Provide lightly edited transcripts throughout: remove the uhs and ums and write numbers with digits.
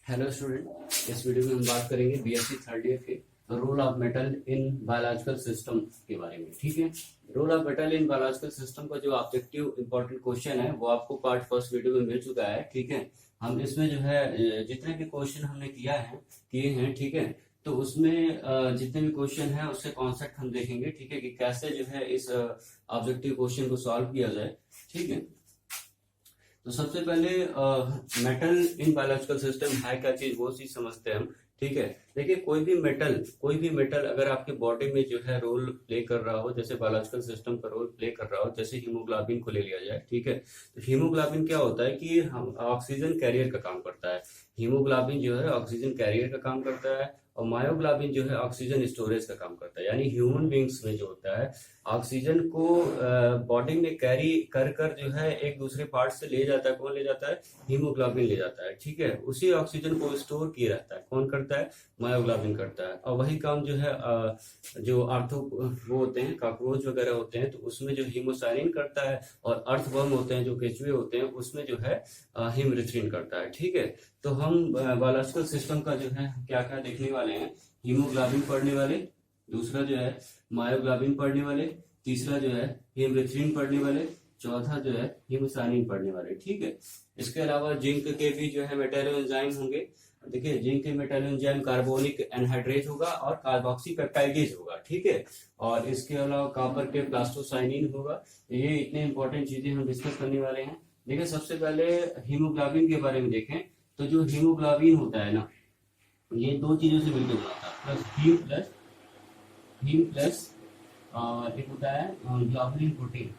Hello student, इस video में हम बात करेंगे बीएससी थर्ड ईयर के role of metal in biological system के बारे में। ठीक है, role of metal in biological system का जो ऑब्जेक्टिव इंपॉर्टेंट क्वेश्चन है वो आपको पार्ट फर्स्ट वीडियो में मिल चुका है। ठीक है, हम इसमें जो है जितने भी क्वेश्चन हमने किए हैं, ठीक है, तो उसमें जितने भी क्वेश्चन है उससे कॉन्सेप्ट हम देखेंगे। ठीक है, कि कैसे जो है इस ऑब्जेक्टिव क्वेश्चन को सॉल्व किया जाए। ठीक है, तो सबसे पहले मेटल इन बायोलॉजिकल सिस्टम है क्या चीज, वो चीज समझते हैं हम। ठीक है, देखिए कोई भी मेटल अगर आपके बॉडी में जो है रोल प्ले कर रहा हो, जैसे बायोलॉजिकल सिस्टम का रोल प्ले कर रहा हो, जैसे हीमोग्लोबिन को ले लिया जाए। ठीक है, तो हीमोग्लोबिन क्या होता है कि हम ऑक्सीजन कैरियर का काम करता है। हीमोग्लोबिन जो है ऑक्सीजन कैरियर का काम करता है, और मायोग्लोबिन जो है ऑक्सीजन स्टोरेज का काम करता है। यानी ह्यूमन बींग्स में जो होता है ऑक्सीजन को बॉडी में कैरी कर कर जो है एक दूसरे पार्ट से ले जाता है। कौन ले जाता है? हीमोग्लोबिन ले जाता है। ठीक है, उसी ऑक्सीजन को स्टोर किए रहता है। कौन करता है? मायोग्लोबिन करता है। और वही काम जो है जो आर्थो वो होते हैं, कॉकरोच वगैरह होते हैं, तो उसमें जो हीमोसाइनिन करता है, और अर्थवर्म होते हैं जो केचुए होते हैं, उसमें जो है हिमरिथ्रिन करता है। ठीक है, तो हम बायोलॉजिकल सिस्टम का जो है क्या क्या देखने वाले हैं। हीमोग्लोबिन पढ़ने वाले, दूसरा जो है मायोग्लोबिन पढ़ने वाले, तीसरा जो है हिमरिथ्रिन पढ़ने वाले, चौथा जो है हिमोसाइनिन पढ़ने वाले। ठीक है, इसके अलावा जिंक के भी जो है मेटालो एंजाइम होंगे। देखिए, जिंक के मेटालो एंजाइम कार्बोनिक एनहाइड्रेट होगा और कार्बोक्सी पेप्टाइडेज होगा। ठीक है, और इसके अलावा कॉपर के प्लास्टोसाइनिन होगा। ये इतने इंपॉर्टेंट चीजें हम डिस्कस करने वाले हैं। देखिए, सबसे पहले हीमोग्लोबिन के बारे में देखें तो जो हीमोग्लोबिन होता है ना, ये दो चीजों से मिलकर बना था, प्लस हीम प्लस और एक होता है ग्लोबुलिन प्रोटीन।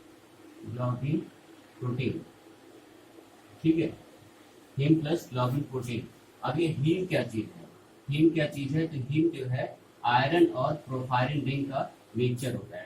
ठीक है, हीम प्लस ग्लोबुलिन प्रोटीन। अब ये हीम क्या चीज है? तो हीम जो है आयरन और प्रोफाइरिन रिंग का मिक्सचर होता है।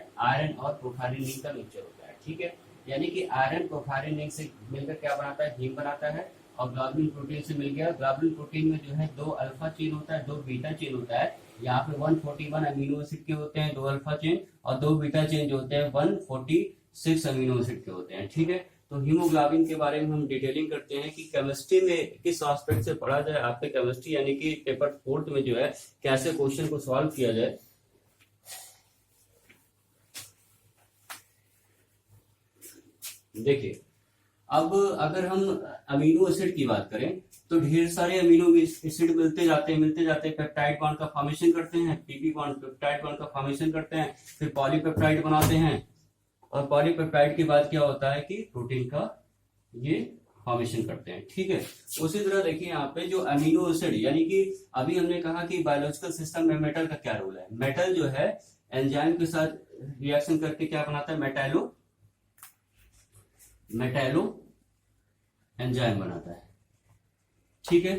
ठीक है, यानी कि आयरन प्रोफाइरिन रिंग से मिलकर क्या बनाता है? हीम बनाता है। और ग्लोबुलिन प्रोटीन से मिल गया। ग्लोबुलिन प्रोटीन में जो है दो अल्फा चेन होता है, दो बीटा चेन होता है। यहाँ पे 141 अमीनो एसिड के होते हैं, दो अल्फा चेन, और दो बीटा चेन जो होते हैं 146 अमीनो एसिड के होते हैं। ठीक है, तो हीमोग्लोबिन के बारे में हम डिटेलिंग करते हैं कि केमिस्ट्री में किस एस्पेक्ट से पढ़ा जाए। आपके केमिस्ट्री यानी कि पेपर फोर्थ में जो है कैसे क्वेश्चन को सॉल्व किया जाए। देखिए, अब अगर हम अमीनो एसिड की बात करें तो ढेर सारे अमीनो एसिड मिलते जाते हैं, पेप्टाइड बॉन्ड का फॉर्मेशन करते हैं, पीपी बॉन्ड पेप्टाइड बॉन्ड का फॉर्मेशन करते हैं, फिर पॉलीपेप्टाइड बनाते हैं, और पॉलीपेप्टाइड के बाद क्या होता है कि प्रोटीन का ये फॉर्मेशन करते हैं। ठीक है, उसी तरह देखिए यहाँ पे जो अमीनो एसिड, यानी कि अभी हमने कहा कि बायोलॉजिकल सिस्टम में मेटल का क्या रोल है। मेटल जो है एंजाइम के साथ रिएक्शन करके क्या बनाता है? मेटालो एंजाइम बनाता है। ठीक है,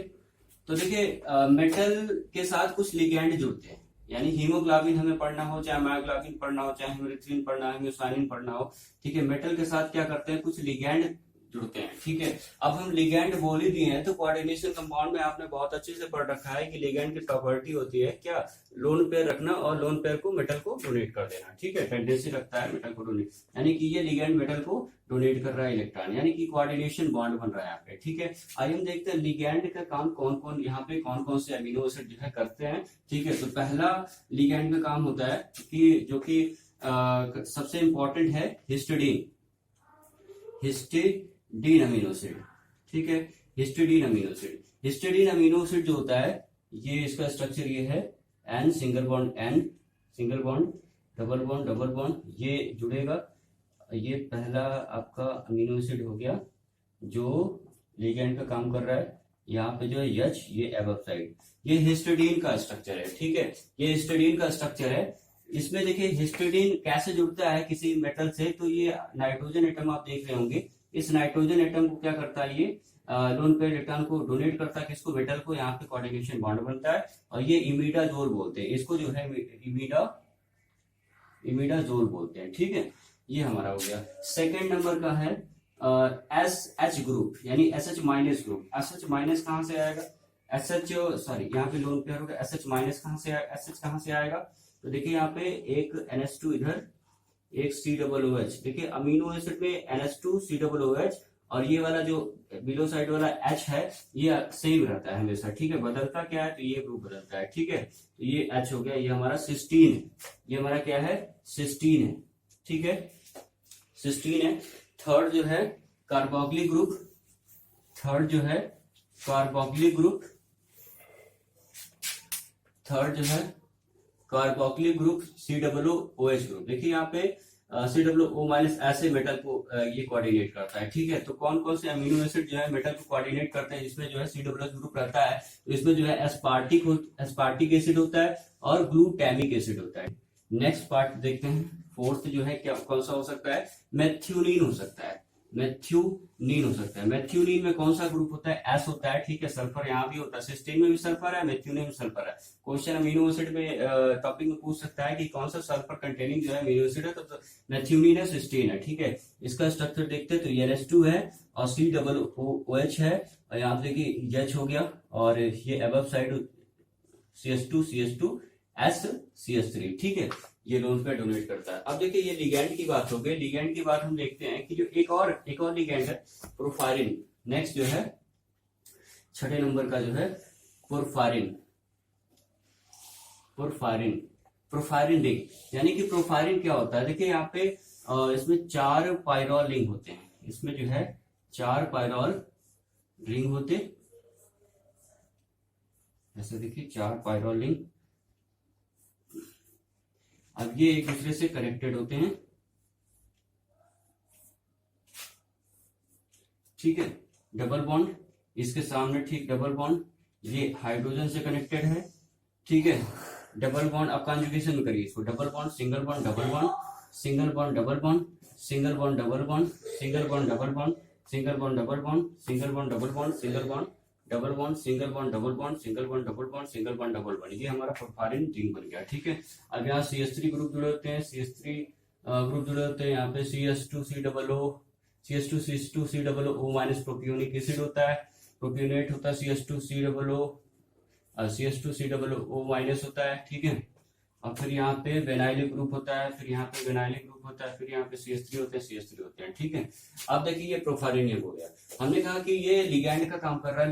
तो देखिए मेटल के साथ कुछ लिगैंड जुड़ते हैं। यानी हीमोग्लोबिन हमें पढ़ना हो, चाहे मायोग्लोबिन पढ़ना हो, चाहे हिमोरिथ्रिन पढ़ना हो, हिमोसाइनिन पढ़ना हो, ठीक है, मेटल के साथ क्या करते हैं? कुछ लिगैंड जुड़ते हैं। ठीक है, अब हम लिगैंड बोल ही दिए हैं तो कोऑर्डिनेशन कंपाउंड में आपने बहुत अच्छे से पढ़ रखा है कि लिगैंड की प्रॉपर्टी होती है क्या? लोन पेयर रखना और लोन पेयर को मेटल को डोनेट कर देना। ठीक है, टेंडेंसी रखता है मेटल को डोनेट, यानी कि ये लिगैंड मेटल को डोनेट कर रहा है इलेक्ट्रॉन, यानी कि कोऑर्डिनेशन बॉन्ड बन रहा है यहाँ पे। ठीक है, आइए हम देखते हैं लिगैंड का काम कौन कौन यहाँ पे कौन कौन से अमीनो एसिड जो है करते हैं। ठीक है, तो पहला लिगैंड का काम होता है कि जो कि सबसे इंपॉर्टेंट है हिस्टिडीन अमीनो एसिड। ठीक है, हिस्टिडीन अमीनो एसिड जो होता है, ये इसका स्ट्रक्चर ये है, N single bond double bond, ये जुड़ेगा। ये पहला आपका अमीनो एसिड हो गया जो लिगैंड का काम कर रहा है। यहाँ पे जो है एच, ये एबव साइड, ये हिस्टिडीन का स्ट्रक्चर है। ठीक है, ये हिस्टिडीन का स्ट्रक्चर है। इसमें देखिए हिस्टिडीन कैसे जुड़ता है किसी मेटल से, तो ये नाइट्रोजन एटम आप देख रहे होंगे। इस नाइट्रोजन एटम को क्या करता है? ये लोन पेयर इलेक्ट्रॉन को डोनेट करता है, किसको? मेटल को। यहाँ पे कोऑर्डिनेशन बॉन्ड बनता है, और ये इमिडाजोल बोलते हैं इसको, जो है इमिडाजोल बोलते हैं। ठीक है, ये हमारा हो गया। सेकेंड नंबर का है एस एच ग्रुप, यानी S H minus group. S H minus कहां से आएगा? यहाँ पे लोन पेयर होगा, एस एच माइनस कहां से आएगा? तो देखिए यहाँ पे एक NH2 इधर, एक COOH। देखिए अमीनो एसिड में NH2 COOH और ये वाला जो बिलो साइड वाला H है ये सेम रहता है हमेशा, ठीक है। बदलता क्या है, तो ये ग्रुप बदलता है, ठीक है। तो ये H हो गया, ये हमारा सिस्टीन है, ये हमारा क्या है, सिस्टीन है, ठीक है, सिस्टीन है। थर्ड जो है कार्बोक्सिल ग्रुप, थर्ड जो है कार्बोक्सिल ग्रुप, थर्ड जो है कार्बोक्सिल ग्रुप COOH ग्रुप। देखिए यहाँ पे COO माइनस ऐसे मेटल को ये कोऑर्डिनेट करता है, ठीक है। तो कौन कौन से अमीनो एसिड जो है मेटल को कोऑर्डिनेट करते हैं, जिसमें जो है COOH ग्रुप रहता है, तो इसमें जो है एस्पार्टिक एसिड होता है और ग्लूटामिक एसिड होता है। नेक्स्ट पार्ट देखते हैं, फोर्थ जो है क्या कौन सा हो सकता है, मेथ्यूनिन हो सकता है, मेथ्यूनिन हो सकता है। मेथ्यूनिन में कौन सा ग्रुप होता है, एस होता है, ठीक है। सल्फर यहाँ भी होता है, सिस्टीन में भी सल्फर है, मेथ्यूनिन में सल्फर है। क्वेश्चन अमीनो एसिड में टॉपिक में पूछ सकता है कि कौन सा सल्फर कंटेनिंग जो है अमीनो एसिड है, तो मेथ्यूनिन है, सिस्टीन है, ठीक है। इसका स्ट्रक्चर देखते हैं, तो NH2 है और COOH है, और यहाँ पे देखिए H हो गया, और ये अबव साइड CH2 CH3, ठीक है। ये लोन पे डोनेट करता है। अब देखिए ये लिगैंड की बात हो गई, लिगैंड की बात हम देखते हैं कि जो एक और लिगैंड है पोरफायरिन। नेक्स्ट जो है छठे नंबर का जो है पोरफायरिन, पोरफायरिन रिंग, यानी कि पोरफायरिन क्या होता है, देखिए यहाँ पे इसमें 4 पायरोल रिंग होते हैं, इसमें जो है 4 पायरोल रिंग होते, ऐसे देखिए 4 पायरोल रिंग। अब ये एक दूसरे से कनेक्टेड होते हैं, ठीक है। डबल बॉन्ड इसके सामने, ठीक, डबल बॉन्ड, ये हाइड्रोजन से कनेक्टेड है, ठीक है। डबल बॉन्ड अब कॉन्जुगेशन में करिए इसको, double bond, single bond, double bond, single bond, double bond, single bond, double bond, single bond, double bond, single bond, double bond, single bond, double bond, single bond, double bond, single bond, double bond, single bond, double bond, single bond, double bond, ये हमारा porphyrin ring बन गया, ठीक है। अब यहाँ CH3 group जुड़े होते हैं, CH3 ग्रुप जुड़े होते हैं, यहाँ पे CH2COO माइनस प्रोपियोनिक एसिड होता है, प्रोपियोनेट होता है, CH2COO माइनस होता है, ठीक है। और फिर यहाँ पे विनाइलिक ग्रुप होता है, फिर यहाँ पे विनाइलिक ग्रुप होता है, फिर यहाँ पे CH3 होते हैं, ठीक है। अब देखिए ये प्रोफायरिन हो गया। हमने कहा कि ये लिगैंड का काम कर रहा है,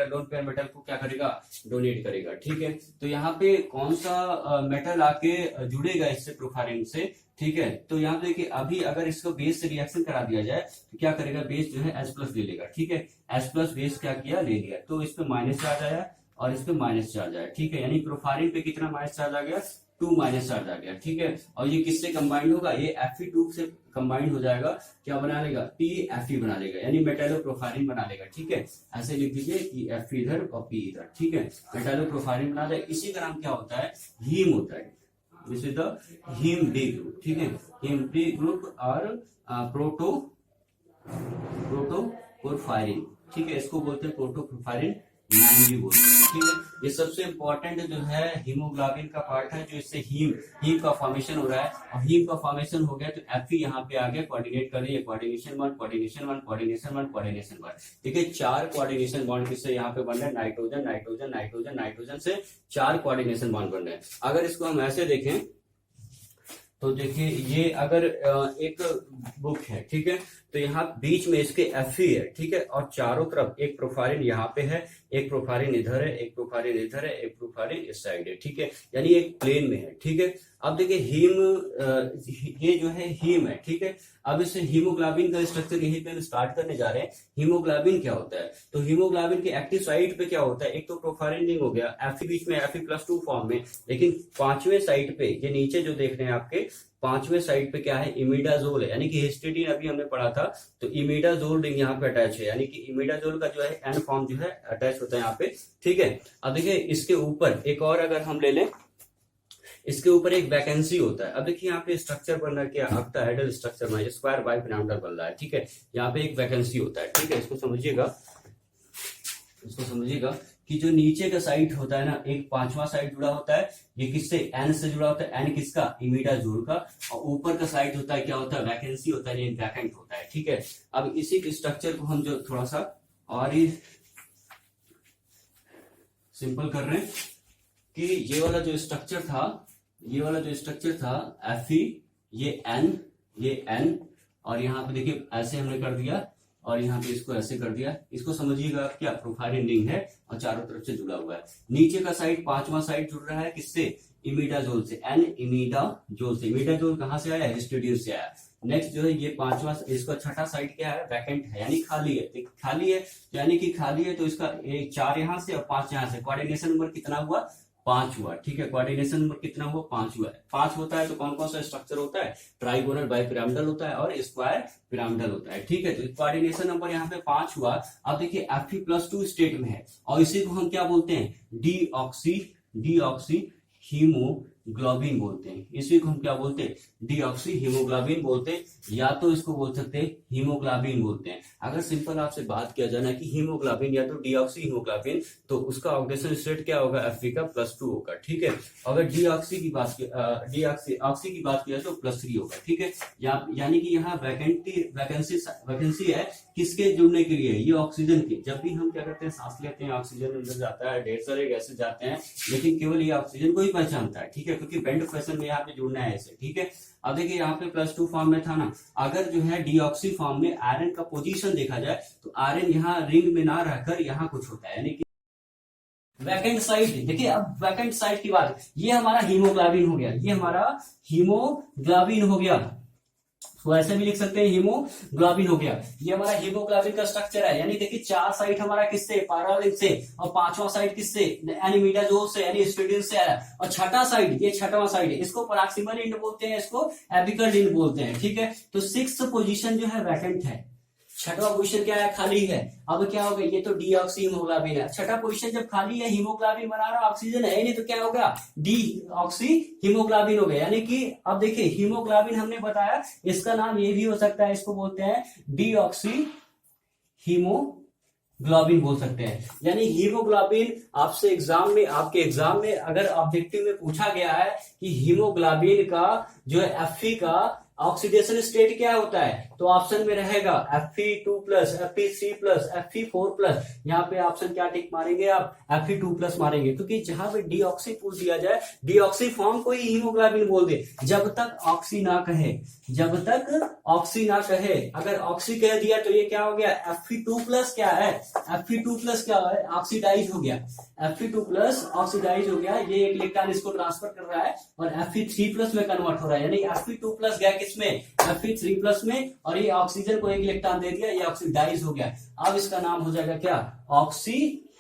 लोन पेयर मेटल को क्या करेगा, डोनेट करेगा, ठीक है। तो यहाँ पे कौन सा मेटल आके जुड़ेगा इससे, प्रोफायरिन से, ठीक है। तो यहाँ पे देखिए अभी अगर इसको बेस से रिएक्शन करा दिया जाए तो क्या करेगा, बेस जो है H+ ले लेगा, ठीक है। H+ बेस क्या किया, ले लिया, तो इस पे माइनस चार्ज आया और इस पे माइनस चार्ज आया, ठीक है। यानी प्रोफायरिन पे कितना माइनस चार्ज आ गया, 2 माइनस चार्ज आ गया, ठीक है। और ये किससे कंबाइंड होगा, ये Fe2 से कंबाइंड हो जाएगा, क्या बना लेगा, PFE बना लेगा, यानी मेटालोप्रोफायरिन बना लेगा, ठीक है। ऐसे लिख दीजिए कि F इधर और P इधर, ठीक है, मेटालोप्रोफायरिन बना जाए। इसी का नाम क्या होता है, हीम होता है, this is the haem B group, ठीक है। हीम B ग्रुप और प्रोटोपोरफायरिन, ठीक है, इसको बोलते हैं प्रोटोपोरफायरिन 9 भी बोलते हैं, ठीक है। ये सबसे इंपॉर्टेंट जो है हीमोग्लोबिन का पार्ट है, जो इससे हीम का फॉर्मेशन हो रहा है, और हीम का फॉर्मेशन हो गया तो Fe यहाँ पे आगे कोऑर्डिनेट कर रही है, कोऑर्डिनेशन 1, कोऑर्डिनेशन 1, कोऑर्डिनेशन 1, कोऑर्डिनेशन 1, ठीक है। 4 कोऑर्डिनेशन बॉन्ड किससे यहाँ पे बन रहे हैं, नाइट्रोजन नाइट्रोजन नाइट्रोजन नाइट्रोजन से 4 कोऑर्डिनेशन बॉन्ड बन रहे हैं। अगर इसको हम ऐसे देखें तो देखिए ये अगर एक बुक है, ठीक है, तो यहाँ बीच में इसके Fe है, ठीक है, और चारों तरफ एक प्रोफायरिन यहाँ पे है, एक प्रोफायरिन इधर है, एक प्रोफायरिन इधर है, एक प्रोफायरिन इस साइड है, ठीक है, यानी एक प्लेन में है, ठीक है। अब देखिए ये जो है हीम है, ठीक है। अब इसे हीमोग्लोबिन का स्ट्रक्चर यहीं पे हम स्टार्ट करने जा रहे हैं। हीमोग्लोबिन क्या होता है, तो हीमोग्लोबिन के एक्टिव साइट पे क्या होता है, एक तो प्रोफायरिन रिंग हो गया, Fe बीच में Fe+2 फॉर्म में, लेकिन 5वें साइट पे ये नीचे जो देख रहे हैं आपके 5वें साइड पे क्या है, इमिडाजोल है, यानी कि हिस्टिडीन अभी हमने पढ़ा था, तो इमिडाजोल रिंग यहाँ पे अटैच है, यानी कि इमिडाजोल का जो है N फॉर्म जो है अटैच होता है यहाँ पे, ठीक है। अब देखिए इसके ऊपर एक और अगर हम ले लें, इसके ऊपर एक वैकेंसी होता है। अब देखिए यहाँ पे स्ट्रक्चर बन रहा है, क्या ऑक्टाहेड्रल स्ट्रक्चर बना है, स्क्वायर बाइपिरामिडल बन रहा है, ठीक है। यहाँ पे एक वैकेंसी होता है, ठीक है, इसको समझिएगा कि जो नीचे का साइट होता है ना, एक 5वां साइट जुड़ा होता है, ये किससे, N से जुड़ा होता है, N किसका, इमिडाजोल का, और ऊपर का साइट होता है क्या होता है, वैकेंसी होता है, वैकेंट होता है, ठीक है। अब इसी के स्ट्रक्चर को हम जो थोड़ा सा और ही सिंपल कर रहे हैं कि ये वाला जो स्ट्रक्चर था Fe, ये N, और यहाँ पे देखिए ऐसे हमने कर दिया, और यहाँ पे इसको ऐसे कर दिया। इसको समझिएगा आप क्या प्रोफाइलिन रिंग है और चारों तरफ से जुड़ा हुआ है। नीचे का साइड 5वां साइड जुड़ रहा है किससे, इमिडाजोल से, एन इमिडाजोल से। इमिडाजोल कहाँ से आया, हिस्टीडीन से आया। नेक्स्ट जो है ये 5वां, इसका छठा साइड क्या है, वैकेंट है यानी खाली है। खाली है यानी कि खाली है तो इसका 4 यहाँ से और 5 यहाँ से, कोऑर्डिनेशन नंबर कितना हुआ, 5 हुआ। ठीक है, कोऑर्डिनेशन नंबर कितना हुआ, 5 हुआ है। 5 होता है तो कौन कौन सा स्ट्रक्चर होता है, ट्राइगोनल बाइपिरामिडल होता है और स्क्वायर पिरामिडल होता है। ठीक है, तो कोऑर्डिनेशन नंबर यहाँ पे 5 हुआ। अब देखिए Fe+2 स्टेट में है और इसी को हम क्या बोलते हैं, डीऑक्सी हीमोग्लोबिन बोलते हैं। इसी को हम क्या बोलते हैं, डीऑक्सी हीमोग्लोबिन बोलते हैं, या तो इसको बोल सकते हैं हीमोग्लोबिन बोलते हैं। अगर सिंपल आपसे बात किया जाना कि हीमोग्लोबिन या तो डीऑक्सी हीमोग्लोबिन, तो उसका ऑक्सीडेशन स्टेट क्या होगा, Fe+2 होगा। ठीक है, अगर ऑक्सी की बात किया तो +3 होगा। ठीक है, यानी कि यहाँ वैकेंसी है किसके जुड़ने के लिए, ये ऑक्सीजन की। जब भी हम क्या करते हैं, सांस लेते हैं, ऑक्सीजन अंदर जाता है, ढेर सारे गैसेज जाते हैं, लेकिन केवल ये ऑक्सीजन को ही पहचानता है। ठीक है, क्योंकि बेंड फैशन में यहाँ पे जुड़ना है ऐसे। ठीक है, अब देखिए यहाँ पे +2 फॉर्म में था ना, अगर जो है डीऑक्सी फॉर्म में आयरन का पोजीशन देखा जाए तो आयरन यहाँ रिंग में ना रहकर यहाँ कुछ होता है, यानी कि वैकेंट साइट। देखिए अब वैकेंट साइट की बात, ये हमारा हीमोग्लोबिन हो गया, ये हमारा हीमोग्लोबिन हो गया, तो ऐसे भी लिख सकते हैं हीमोग्लोबिन हो गया। ये हमारा हीमोग्लोबिन का स्ट्रक्चर है, यानी देखिए 4 साइट हमारा किससे, पैरालिन से, और 5वां साइट किससे, एनिमिडाजोल से यानी हिस्टीडीन से आया, और छठा साइट, ये 6वां साइट है, इसको प्रॉक्सिमल एंड बोलते हैं, इसको एपिकल एंड बोलते हैं। ठीक है, तो 6th पोजीशन जो है वैकेंट है, 6वां पोजीशन क्या है, खाली है। अब क्या होगा, ये तो डीऑक्सी हीमोग्लोबिन है, 6ठा पोजीशन जब खाली है, हीमोग्लोबिन बना रहा, ऑक्सीजन है नहीं, तो क्या होगा, डीऑक्सी हीमोग्लोबिन हो गया। यानी कि अब देखिए हीमोग्लोबिन हमने बताया, इसका नाम ये भी हो सकता है, इसको बोलते हैं डीऑक्सी हीमोग्लोबिन बोल सकते हैं। यानी हीमोग्लोबिन आपसे आपके एग्जाम में अगर ऑब्जेक्टिव में पूछा गया है कि हीमोग्लोबिन का जो है Fe का ऑक्सीडेशन स्टेट क्या होता है, तो ऑप्शन में रहेगा Fe2+, Fe3+, Fe4+। यहाँ पे ऑप्शन क्या टिक मारेंगे आप, Fe2+ मारेंगे, क्योंकि जहां पे डीऑक्सी पूछ दिया जाए, डीऑक्सी फॉर्म को ही हीमोग्लोबिन बोल दे, जब तक ऑक्सी ना कहे, अगर ऑक्सी कह दिया तो ये क्या हो गया, Fe2+ क्या है, Fe2+ क्या है, ऑक्सीडाइज हो गया, Fe2+ ऑक्सीडाइज हो गया, ये एक इलेक्ट्रॉन इसको ट्रांसफर कर रहा है और Fe3+ में कन्वर्ट हो रहा है, यानी Fe2+ गया किसमें, Fe3+ में, और ये ऑक्सीजन को एक इलेक्ट्रॉन दे दिया, ये ऑक्सीडाइज हो गया। अब इसका नाम हो जाएगा क्या, ऑक्सी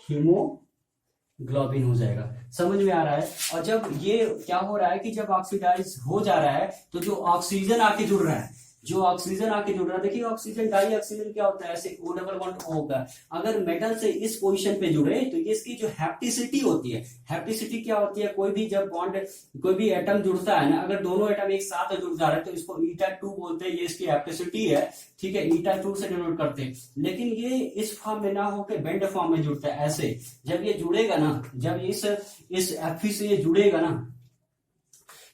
हीमोग्लोबिन हो जाएगा। समझ में आ रहा है। और जब ये क्या हो रहा है कि जब ऑक्सीडाइज हो जा रहा है तो जो ऑक्सीजन आके जुड़ रहा है, देखिए ऑक्सीजन डाई ऑक्सीजन क्या होता है, ऐसे O डबल बॉन्ड O होगा। अगर मेटल से इस पोजीशन पे जुड़े तो ये इसकी जो हैप्टिसिटी होती है, हैप्टिसिटी क्या होती है, कोई भी जब बॉन्ड, कोई भी एटम जुड़ता है ना, अगर दोनों एटम एक साथ जुड़ जा रहे हैं तो इसको eta2 बोलते हैं, ये इसकी हैप्टिसिटी है। ठीक है, eta2 से डिनोट करते हैं। लेकिन ये इस फॉर्म में ना होकर बेंड फॉर्म में जुड़ता है, ऐसे जब ये जुड़ेगा ना, जब इस Fe से ये जुड़ेगा ना,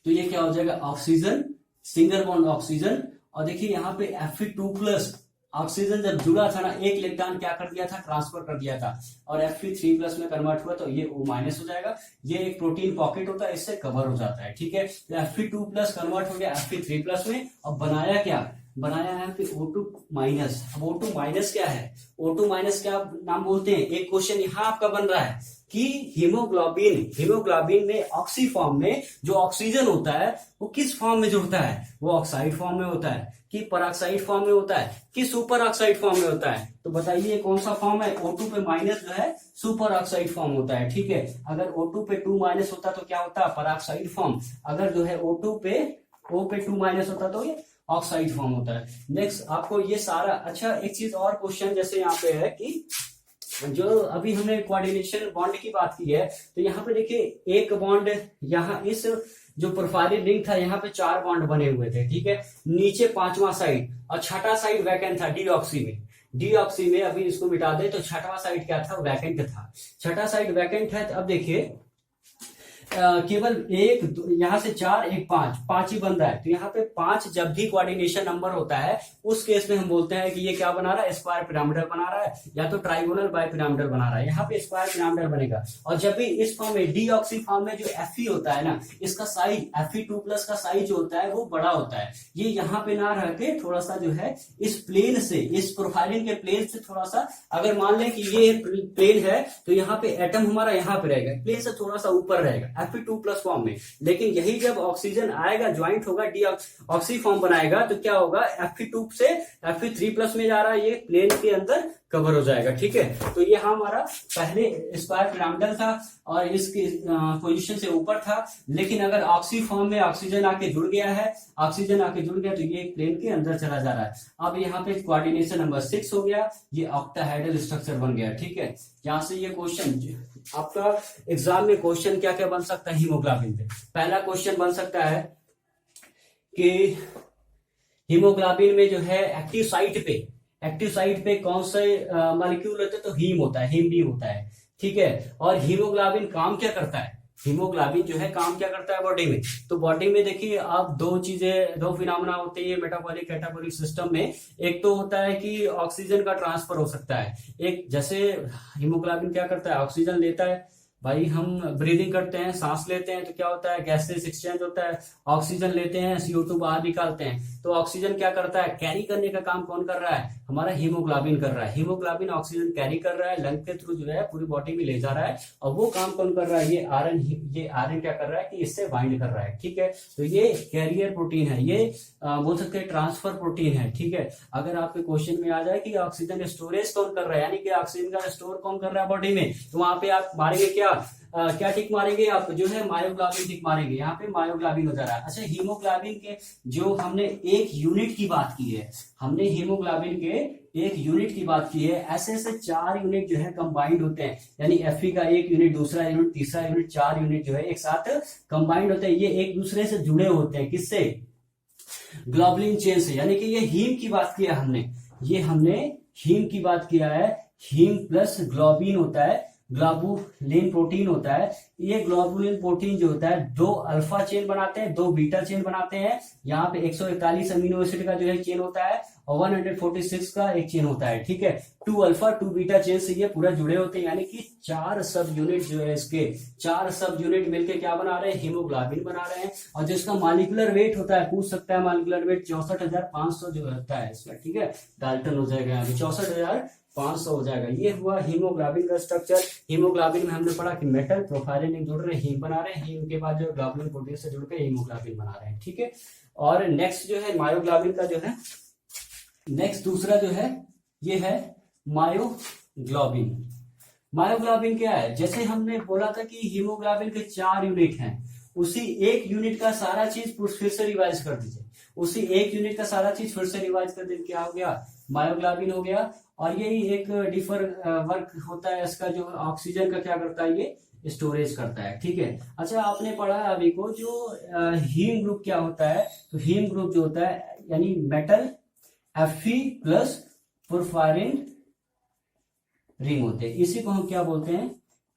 तो ये क्या हो जाएगा, ऑक्सीजन, सिंगल बॉन्ड ऑक्सीजन। और देखिए यहाँ पे Fe2+ ऑक्सीजन जब जुड़ा था ना, एक इलेक्ट्रॉन क्या कर दिया था, ट्रांसफर कर दिया था, और Fe3+ में कन्वर्ट हुआ तो ये O- हो जाएगा। ये एक प्रोटीन पॉकेट होता है, इससे कवर हो जाता है। ठीक है, तो Fe2+ कन्वर्ट हो गया Fe3+ में, और बनाया है फिर O2-। अब O2- क्या है, O2- क्या नाम बोलते हैं, एक क्वेश्चन यहाँ आपका बन रहा है कि हीमोग्लोबिन में ऑक्सी फॉर्म में जो ऑक्सीजन होता है वो किस फॉर्म में जुड़ता है, वो ऑक्साइड फॉर्म में होता है कि पेरोक्साइड फॉर्म में होता है कि सुपर ऑक्साइड फॉर्म में होता है। तो बताइए कौन सा फॉर्म है, O2 पे माइनस जो है सुपर ऑक्साइड फॉर्म होता है। ठीक है, अगर O2 पे 2- होता तो क्या होता, पेरोक्साइड फॉर्म। अगर जो है O पे 2- होता तो ये ऑक्साइड फॉर्म होता है। नेक्स्ट आपको ये सारा, अच्छा एक चीज और क्वेश्चन जैसे यहाँ पे है कि जो अभी हमने कोऑर्डिनेशन बॉन्ड की बात की है, तो यहाँ पे देखिए एक बॉन्ड, यहाँ इस जो प्रोफाइलिन रिंग था यहाँ पे 4 बॉन्ड बने हुए थे। ठीक है, नीचे 5वां साइड और छठा साइड वैकेंट था डीऑक्सी में अभी इसको मिटा दे तो छठवां साइड क्या था, वैकेंट था। छठा साइड वैकेंट है। तो अब देखिए केवल यहाँ से 4 एक 5 ही बन रहा है, तो यहाँ पे 5 जब भी कोऑर्डिनेशन नंबर होता है उस केस में हम बोलते हैं कि ये क्या बना रहा है, स्क्वायर पिरामिडल बना रहा है या तो ट्राइगोनल बाय पिरामिडल बना रहा है। यहाँ पे स्क्वायर पिरामिडल बनेगा। और जब भी इस फॉर्म में डीऑक्सी फॉर्म में जो Fe होता है ना, इसका साइज Fe2+ का साइज जो होता है वो बड़ा होता है। ये यहाँ पे ना रह के थोड़ा सा जो है इस प्लेन से, इस प्रोफाइलिंग के प्लेन से थोड़ा सा, अगर मान लें कि ये प्लेन है तो यहाँ पे एटम हमारा यहाँ पे रहेगा, प्लेन से थोड़ा सा ऊपर रहेगा Fe2+ फॉर्म में। लेकिन यही जब ऑक्सीजन आएगा, ज्वाइंट होगा, डीऑक्सी फॉर्म बनाएगा तो क्या होगा, Fe2 से Fe3+ में जा रहा है, ये प्लेन के अंदर कवर हो जाएगा। ठीक है, तो ये हमारा पहले स्क्वायर पिरामिडल था और इसकी पोजीशन से ऊपर था। लेकिन अगर ऑक्सी फॉर्म में ऑक्सीजन आके जुड़ गया है, तो ये प्लेन के अंदर चला जा रहा है। अब यहाँ पे कोऑर्डिनेशन नंबर 6 हो गया, ये ऑक्टाहेड्रल स्ट्रक्चर बन गया। ठीक है, यहाँ से ये क्वेश्चन आपका एग्जाम में क्वेश्चन क्या क्या बन सकता है हीमोग्लोबिन पे। पहला क्वेश्चन बन सकता है कि हीमोग्लोबिन में जो है एक्टिव साइट पे कौन से मॉलिक्यूल होते हैं, तो हीम होता है, हीम बी होता है। ठीक है, और हीमोग्लोबिन काम क्या करता है, हीमोग्लोबिन जो है काम क्या करता है बॉडी में, तो बॉडी में देखिए आप दो फिनोमेना होते हैं मेटाबॉलिक कैटाबॉलिक सिस्टम में। एक तो होता है कि ऑक्सीजन का ट्रांसफर हो सकता है, एक जैसे हीमोग्लोबिन क्या करता है, ऑक्सीजन लेता है, भाई हम ब्रीदिंग करते हैं, सांस लेते हैं तो क्या होता है, गैसेस एक्सचेंज होता है, ऑक्सीजन लेते हैं, CO2 बाहर निकालते हैं, तो ऑक्सीजन क्या करता है, कैरी करने का काम कौन कर रहा है, हमारा हीमोग्लोबिन कर रहा है। हीमोग्लोबिन ऑक्सीजन कैरी कर रहा है, लंग के थ्रू जो है पूरी बॉडी में ले जा रहा है, और वो काम कौन कर रहा है, ये आरएन क्या कर रहा है कि इससे बाइंड कर रहा है। ठीक है, तो ये कैरियर प्रोटीन है, ये बोल सकते हैं ट्रांसफर प्रोटीन है। ठीक है, अगर आपके क्वेश्चन में आ जाए कि ऑक्सीजन स्टोरेज कौन कर रहा है, यानी कि ऑक्सीजन का स्टोर कौन कर रहा है बॉडी में, तो वहां पे आप मारेंगे क्या टिक मारेंगे आप, जो है मायोग्लोबिन टिक मारेंगे, यहाँ पे मायोग्लोबिन हो जा रहा है। अच्छा, हीमोग्लोबिन के जो हमने एक यूनिट की बात की है, हमने हीमोग्लोबिन के एक यूनिट की बात की है, ऐसे 4 यूनिट जो है कंबाइंड होते हैं, यानी Fe का एक यूनिट, दूसरा यूनिट, तीसरा यूनिट, 4 यूनिट जो है एक साथ कंबाइंड होते हैं। ये एक दूसरे से जुड़े होते हैं, किससे, ग्लोबुलिन चेन से। यानी कि ये हीम की बात किया हमने, हीम की बात किया है, हीम प्लस ग्लोबिन होता है, ग्लोबुलिन प्रोटीन होता है। ये ग्लोबुलिन प्रोटीन जो होता है 2 अल्फा चेन बनाते हैं, 2 बीटा चेन बनाते हैं। यहाँ पे 141 अमीनो एसिड का जो है चेन होता है और 146 का एक चेन होता है। ठीक है, 2 अल्फा 2 बीटा चेन से ये पूरा जुड़े होते हैं, यानी कि 4 सब यूनिट जो है, इसके 4 सब यूनिट मिलकर क्या बना रहे हैं, हीमोग्लोबिन बना रहे हैं। और जो इसका मॉलिक्यूलर वेट होता है, पूछ सकता है मॉलिक्यूलर वेट 64,500 जो होता है इसमें। ठीक है, डाल्टन हो जाएगा यहाँ पे 64,500 हो जाएगा। ये हुआ हीमोग्लोबिन का स्ट्रक्चर। हीमोग्लोबिन में हमने पढ़ा कि मेटल प्रोफाइलिन जुड़ रहे हैं, हीम बना रहे हैं, हीम के बाद जो ग्लोबुलिन प्रोटीन से जुड़ के हीमोग्लोबिन बना रहे हैं। ठीक है, और नेक्स्ट जो है मायोग्लोबिन का जो है, नेक्स्ट दूसरा जो है ये है मायोग्लोबिन। मायोग्लोबिन क्या है, जैसे हमने बोला था कि हीमोग्लोबिन के 4 यूनिट हैं, उसी एक यूनिट का सारा चीज फिर से रिवाइज कर दीजिए, उसी एक यूनिट का सारा चीज फिर से रिवाइज कर दीजिए, क्या हो गया, मायोग्लोबिन हो गया। और यही एक डिफर वर्क होता है इसका, जो ऑक्सीजन का क्या करता है, ये स्टोरेज करता है। ठीक है, अच्छा आपने पढ़ा अभी को जो हीम ग्रुप क्या होता है, तो हीम ग्रुप जो होता है यानी metal Fe plus porphyrin ring होते हैं, इसी को हम क्या बोलते हैं,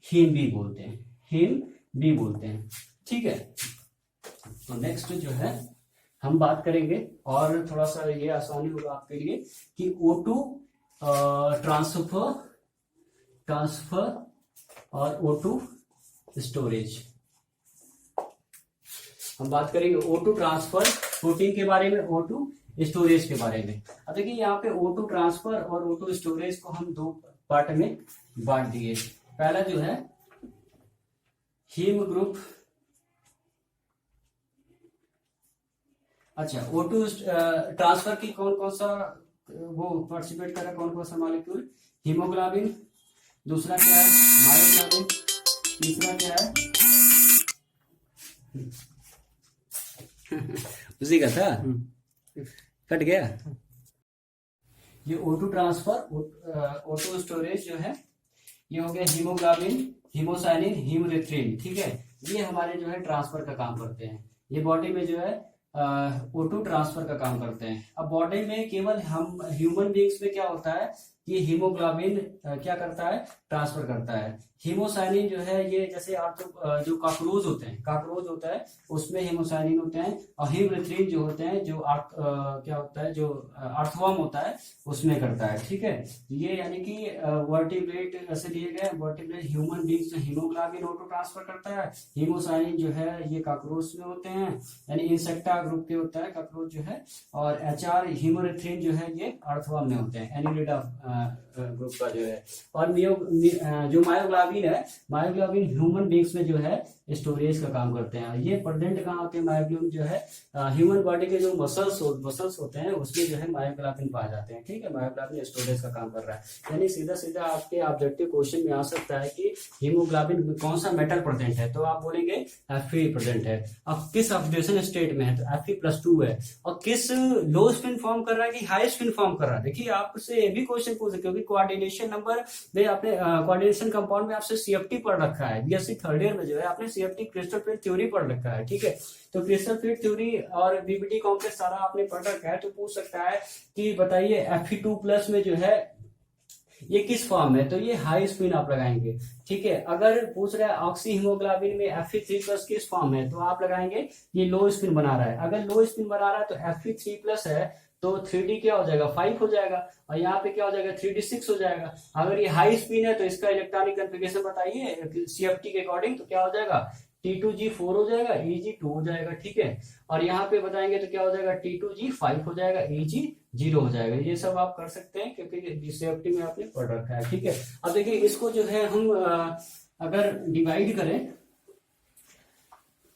हीम बी बोलते हैं, हीम बी बोलते हैं। ठीक है, तो नेक्स्ट जो है हम बात करेंगे, और थोड़ा सा ये आसानी होगा आपके लिए कि O2 ट्रांसफर और O2 स्टोरेज। हम बात करेंगे O2 ट्रांसफर प्रोटीन के बारे में, O2 स्टोरेज के बारे में। अब देखिए यहाँ पे O2 ट्रांसफर और O2 स्टोरेज को हम 2 पार्ट में बांट दिए। पहला जो है हीम ग्रुप, अच्छा O2 ट्रांसफर की कौन कौन सा वो पार्टिसिपेट कर रहा है, कौन कौन सा मॉलिक्यूल, हीमोग्लोबिन, दूसरा क्या है मायोग्लोबिन, तीसरा क्या है उसी का था, कट गया। ये O2 ट्रांसफर, O2 स्टोरेज जो है ये हो गया हीमोग्लोबिन, हीमोसाइनिन, हीमोरेथ्रिन। ठीक है, ये हमारे जो है ट्रांसफर का काम करते हैं, ये बॉडी में जो है O2 ट्रांसफर का काम करते हैं। अब बॉडी में केवल हम ह्यूमन बींग्स में क्या होता है कि हीमोग्लोबिन क्या करता है, ट्रांसफर करता है। हीमोसाइनिन जो है ये जैसे जो कॉकरोच होते हैं, कॉकरोच होता है उसमें हीमोसाइनिन होते हैं, और हीमरिथ्रिन जो होते हैं जो क्या होता है जो अर्थवर्म होता है उसमें करता है। ठीक है, ये यानी कि वर्टिब्रेट ऐसे दिए गए, वर्टिब्रेट ह्यूमन बींग्स में हीमोग्लोबिन ऑटो ट्रांसफर करता है, हीमोसाइनिन जो है ये कॉकरोच में होते हैं यानी इंसेक्टा ग्रुप के होता है कॉकरोच जो है, और एचआर हीमोरिथ्रिन जो है ये अर्थवर्म में होते हैं, एनिलिडा ग्रुप का जो है। और जो मायोग्लोबिन है, मायोग्लोबिन ह्यूमन बींग्स में जो है स्टोरेज का काम करते हैं। ये प्रेजेंट कहाँ होते हैं मायोग्लोबिन जो है, ह्यूमन बॉडी के जो मसल्स होते हैं उसमें जो है मायोग्लोबिन पाए जाते हैं। ठीक है, मायोग्लोबिन स्टोरेज का काम कर रहा है। यानी सीधा सीधा आपके ऑब्जेक्टिव क्वेश्चन में आ सकता है कि हीमोग्लोबिन में कौन सा मेटल प्रेजेंट है, तो आप बोलेंगे Fe प्रेजेंट है। अब किस ऑक्सीडेशन स्टेट में है, तो Fe+2 है। और किस लो स्पिन फॉर्म कर रहा है कि हाई स्पिन फॉर्म कर रहा है। देखिए आपसे ये भी क्वेश्चन पूछ सकते हो कि कोऑर्डिनेशन नंबर में आपने कोऑर्डिनेशन कंपाउंड में आपसे CFT पढ़ रखा है, बीएससी थर्ड ईयर में जो है आपने CFT क्रिस्टल फिल्ड थ्योरी पढ़ रखा है। ठीक है, तो क्रिस्टल फिल्ड थ्योरी और बीबीटी कॉम्प्लेक्स सारा आपने पढ़ रखा है, तो पूछ सकता है कि बताइए Fe2+ में जो है ये किस फॉर्म है, तो ये हाई स्पिन आप लगाएंगे। ठीक है, अगर पूछ रहा है ऑक्सी हीमोग्लोबिन में Fe3+ किस फॉर्म है, तो आप लगाएंगे ये लो स्पिन बना रहा है। अगर लो स्पिन बना रहा है तो Fe3+ है तो 3D क्या हो जाएगा 5 हो जाएगा, और यहाँ पे क्या हो जाएगा 3D 6 हो जाएगा। अगर ये हाई स्पिन है तो इसका इलेक्ट्रॉनिक कन्फिगरेशन बताइए CFT के अकॉर्डिंग, तो क्या हो जाएगा T2G4 हो जाएगा, Eg2 हो जाएगा। ठीक है, और यहाँ पे बताएंगे तो क्या हो जाएगा T2G5 हो जाएगा, Eg0 हो जाएगा। ये सब आप कर सकते हैं क्योंकि CFT में आपने पढ़ रखा है। ठीक है, अब देखिए इसको जो है हम अगर डिवाइड करें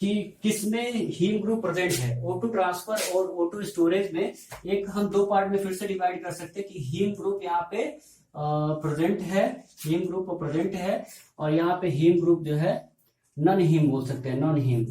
कि किसमें हीम ग्रुप प्रेजेंट है, O2 ट्रांसफर और O2 स्टोरेज में, एक हम दो पार्ट में फिर से डिवाइड कर सकते हैं कि हीम ग्रुप यहाँ पे प्रेजेंट है, हीम ग्रुप प्रेजेंट है, और यहाँ पे हीम ग्रुप जो है नॉन हीम बोल सकते हैं, नॉन हीम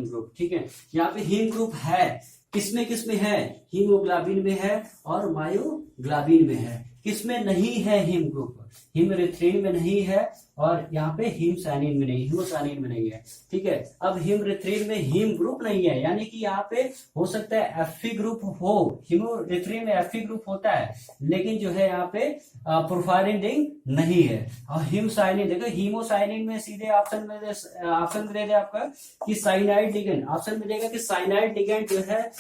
ग्रुप। ठीक है, यहाँ पे हीम ग्रुप है, किसमें है, हीमोग्लोबिन में है और मायोग्लोबिन में है। किसमें नहीं है हीम ग्रुप, हीमरिथ्रिन में नहीं है, और यहाँ पे हीमसाइनिन में नहीं, हीमोसाइनिन में नहीं है। ठीक है, अब हीमरिथ्रिन में हीम ग्रुप नहीं है, यानी कि यहाँ पे हो सकता है Fe ग्रुप हो, हीमोरिथ्रिन में Fe ग्रुप होता है लेकिन जो है यहाँ पे पोरफायरिन रिंग नहीं है। और हीमसाइनिन देखो, हीमोसाइनिन में सीधे ऑप्शन में दे दे आपका कि साइनाइड लिगेंड, ऑप्शन में देगा कि साइनाइड लिगेंड जो है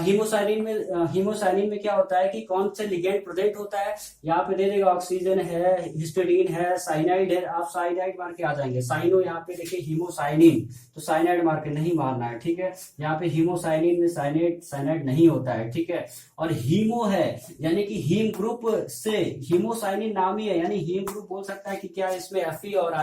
हीमोसाइनिन में क्या होता है कि कौन से लिगेंड प्रेजेंट होता है। यहाँ पे दे देगा ऑक्सीजन है, हिस्टडीन है, साइनाइड है, आप साइनाइड मार के आ जाएंगे। साइनो यहाँ पे देखिए हीमोसाइनिन, तो साइनाइड मार के नहीं मारना है। ठीक है, यहाँ पे हीमोसाइनिन में साइनाइड नहीं होता है। ठीक है, और हीमो है यानी कि हीम ग्रुप से, हीमोसाइनिन नाम ही है यानी हीम ग्रुप बोल सकता है कि क्या इसमें Fe और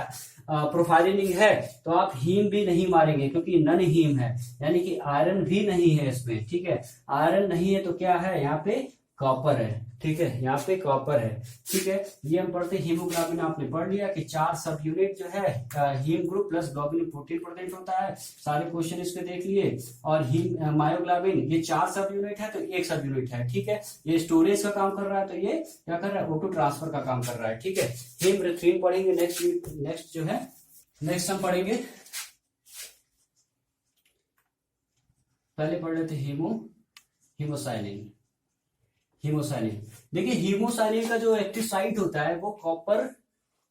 प्रोफाइलिंग है, तो आप हीम भी नहीं मारेंगे क्योंकि नन हीम है, यानी कि आयरन भी नहीं है इसमें। ठीक है, आयरन नहीं है तो क्या है यहाँ पे कॉपर है। ठीक है, यहाँ पे कॉपर है। ठीक है, ये हम पढ़ते हीमोग्लोबिन आपने पढ़ लिया कि 4 सब यूनिट जो है haem group plus globin protein present होता है, सारे क्वेश्चन इसके देख लिए। और मायोग्लोबिन ये 4 सब यूनिट है तो 1 सब यूनिट है। ठीक है, ये स्टोरेज का काम कर रहा है, तो ये क्या कर रहा है O2 ट्रांसफर का काम कर रहा है। ठीक है, हीमरिथ्रिन पढ़ेंगे नेक्स्ट जो है, नेक्स्ट हम पढ़ेंगे, पहले पढ़ लेते हीमोसाइनिन। देखिए हीमोसाइनिन का जो एक्टिव साइट होता है वो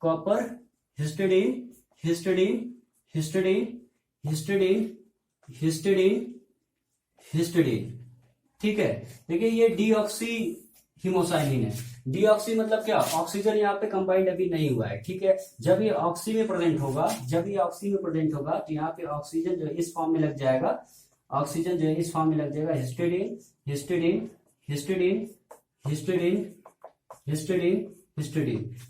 कॉपर हिस्टिडीन। ठीक है, देखिए ये डीऑक्सी हीमोसाइनिन है। डीऑक्सी मतलब क्या, ऑक्सीजन यहाँ पे कंबाइंड अभी नहीं हुआ है। ठीक है, जब ये ऑक्सी में प्रेजेंट होगा तो यहाँ पे ऑक्सीजन जो इस फॉर्म में लग जाएगा, हिस्टिडीन।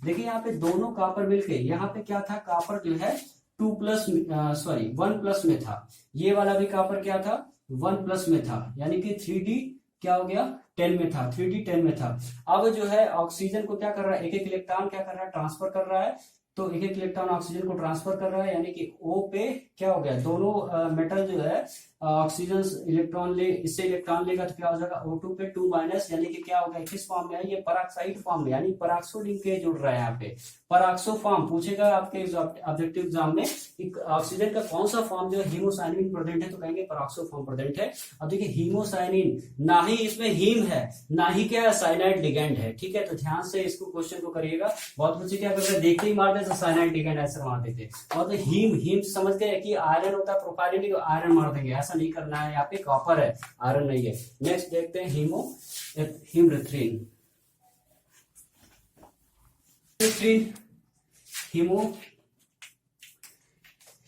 देखिए यहाँ पे दोनों कॉपर मिलके, यहाँ पे क्या था, कॉपर जो है 1+ में था, ये वाला भी कॉपर क्या था 1+ में था, यानी कि 3D क्या हो गया 10 में था, 3D 10 में था। अब जो है ऑक्सीजन को क्या कर रहा है, एक इलेक्ट्रॉन क्या कर रहा है, ट्रांसफर कर रहा है, तो एक इलेक्ट्रॉन ऑक्सीजन को ट्रांसफर कर रहा है, यानी कि O पे क्या हो गया, दोनों मेटल जो है ऑक्सीजन इलेक्ट्रॉन ले, इससे इलेक्ट्रॉन लेगा तो क्या हो जाएगा O2 पे 2 यानी कि क्या होगा, किस फॉर्म में है ये, पराक्साइड फॉर्म में, यानी पराक्सो लिंकेज जुड़ रहा है यहाँ पे। पराक्सो फॉर्म पूछेगा आपके ऑब्जेक्टिव एग्जाम में, ऑक्सीजन का कौन सा फॉर्म जो है हीमोसाइनिन प्रेजेंट है, तो कहेंगे पराक्सो फॉर्म प्रेजेंट है। अब देखिए हीमोसाइनिन, ना ही इसमें हीम है ना ही क्या साइनाइड लिगेंड है, ठीक है, तो ध्यान से इसको क्वेश्चन को करिएगा। बहुत बच्चे क्या करते हैं, देखते ही मारते तो साइनाइड लिगेंड ऐसे मारते थे, और तो हीम समझ गए कि आयरन होता है, प्रोपाइलिन को आयरन मार देंगे, ऐसा नहीं करना है, यहाँ पे कॉपर है, आयरन नहीं है। नेक्स्ट देखते हैं हीमोरिथ्रिन,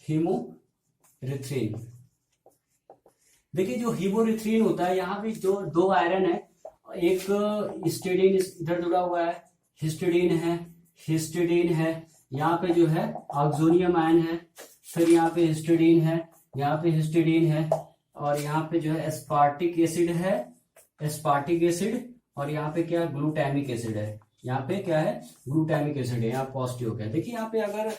हीमोरिथ्रिन। देखिए जो हीमोरिथ्रिन होता है, यहाँ पे जो 2 आयरन है, एक हिस्टिडीन इधर जुड़ा हुआ है, हिस्टिडीन है, यहाँ पे जो है ऑक्सोनियम आयन है, फिर यहाँ पे हिस्टिडीन है, यहाँ पे हिस्टिडीन है, और यहाँ पे जो है एस्पार्टिक एसिड है, और यहाँ पे क्या ग्लूटामिक एसिड है, यहाँ पे क्या है ग्लूटामिक एसिड है, यहाँ पॉजिटिव हो गया। देखिए यहाँ पे अगर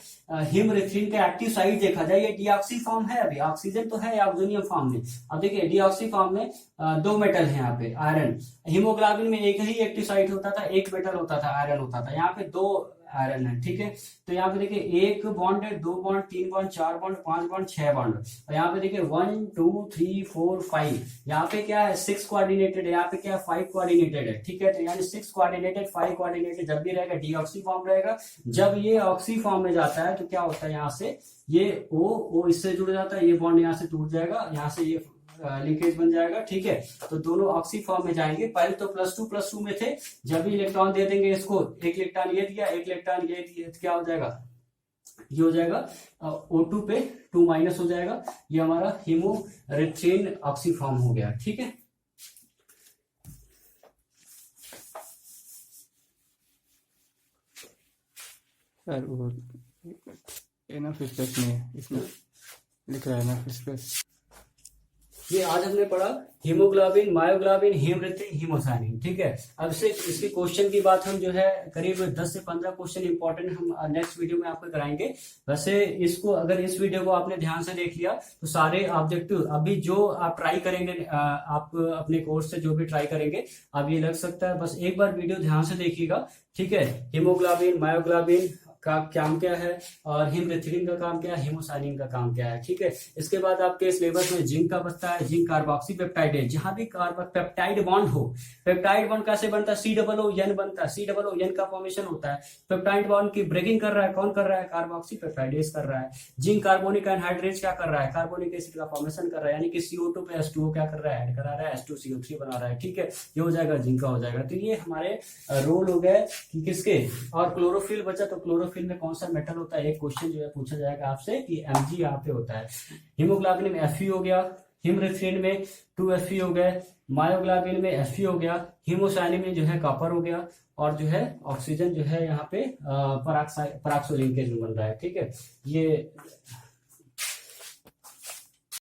हीमोरिथ्रिन का एक्टिव साइट देखा जाए, ये डीऑक्सी फॉर्म है, अभी ऑक्सीजन तो है ऑक्सोनियम फॉर्म में। अब देखिए डीऑक्सी फॉर्म में 2 मेटल है यहाँ पे, आयरन। हीमोग्लोबिन में एक ही एक्टिव साइट होता था, 1 मेटल होता था, आयरन होता था, यहाँ पे 2 आयरन है, ठीक है। तो यहाँ पे देखिए 1 बॉन्ड है, 2 bond, 3 bond, 4 bond, 5 bond, 6 bond, और यहाँ पे देखिए 1 2 3 4 5, यहाँ पे क्या है 6 कोऑर्डिनेटेड है, यहाँ पे क्या है 5 कोऑर्डिनेटेड है, ठीक है। तो यानी 6 कोऑर्डिनेटेड 5 कोऑर्डिनेटेड जब भी रहेगा डीऑक्सी फॉर्म रहेगा। जब ये ऑक्सी फॉर्म में जाता है तो क्या होता है, यहाँ से ये O इससे जुड़ जाता है, ये बॉन्ड यहाँ से टूट जाएगा, यहाँ से ये लिंकेज बन जाएगा, ठीक है। तो दोनों ऑक्सी फॉर्म में जाएंगे। पहले तो +2 में थे, जब भी इलेक्ट्रॉन दे देंगे इसको, 1 इलेक्ट्रॉन ये दिया, 1 इलेक्ट्रॉन ये दिया, तो क्या हो जाएगा, ये हो जाएगा O2 पे 2- हो जाएगा। ये हमारा हीमोरिथ्रिन ऑक्सी फॉर्म हो गया, ठीक है। सर वो एनाफिस में इसमें लिख रहा है एनाफिस। ये आज हमने पढ़ा हीमोग्लोबिन, मायोग्लोबिन, हीमोरिथ्रिन, हीमोसाइनिन, ठीक है। अब से इसके क्वेश्चन की बात हम जो है करीब 10 से 15 क्वेश्चन इंपॉर्टेंट हम नेक्स्ट वीडियो में आपको कराएंगे। वैसे इसको अगर इस वीडियो को आपने ध्यान से देख लिया तो सारे ऑब्जेक्टिव अभी जो आप ट्राई करेंगे, आप अपने कोर्स से जो भी ट्राई करेंगे, अब ये लग सकता है। बस एक बार वीडियो ध्यान से देखिएगा, ठीक है। हीमोग्लोबिन, मायोग्लोबिन का काम क्या है, और हीमरिथ्रिन का काम क्या है, हीमोसाइनिन का काम क्या है, ठीक है। इसके बाद आपके सिलेबस में जिंक का बचता है, जिंक कार्बोक्सी पेप्टाइड है। जहां भी पेप्टाइड बॉन्ड हो, पेप्टाइड बॉन्ड कैसे बनता है, COON बनता है, COON का फॉर्मेशन होता है। पेप्टाइड बॉन्ड की ब्रेकिंग कर रहा है, कौन कर रहा है, कार्बोक्सी पेप्टाइडेज कर रहा है। जिंक कार्बोनिक एनहाइड्रेज क्या कर रहा है, कार्बोनिक एसिड का फॉर्मेशन कर रहा है, यानी कि CO2 पे H2O क्या कर रहा है, ऐड करा रहा है, H2CO3 बना रहा है, ठीक है। ये हो जाएगा जिंक का हो जाएगा। तो ये हमारे रोल हो गए कि किसके, और क्लोरोफिल बचा, तो क्लोरोफिल में कौन सा मेटल होता है, एक क्वेश्चन जो है पूछा जाएगा आपसे कि Mg यहाँ पे होता है। हीमोग्लोबिन में Fe हो गया, हीमरिथ्रिन में 2Fe हो गए, मायोग्लोबिन में Fe हो गया, हीमोसाइनिन में जो है कॉपर हो गया, और जो है ऑक्सीजन जो है यहाँ पे पराक्सो लिंकेज में बन रहा है, ठीक है। ये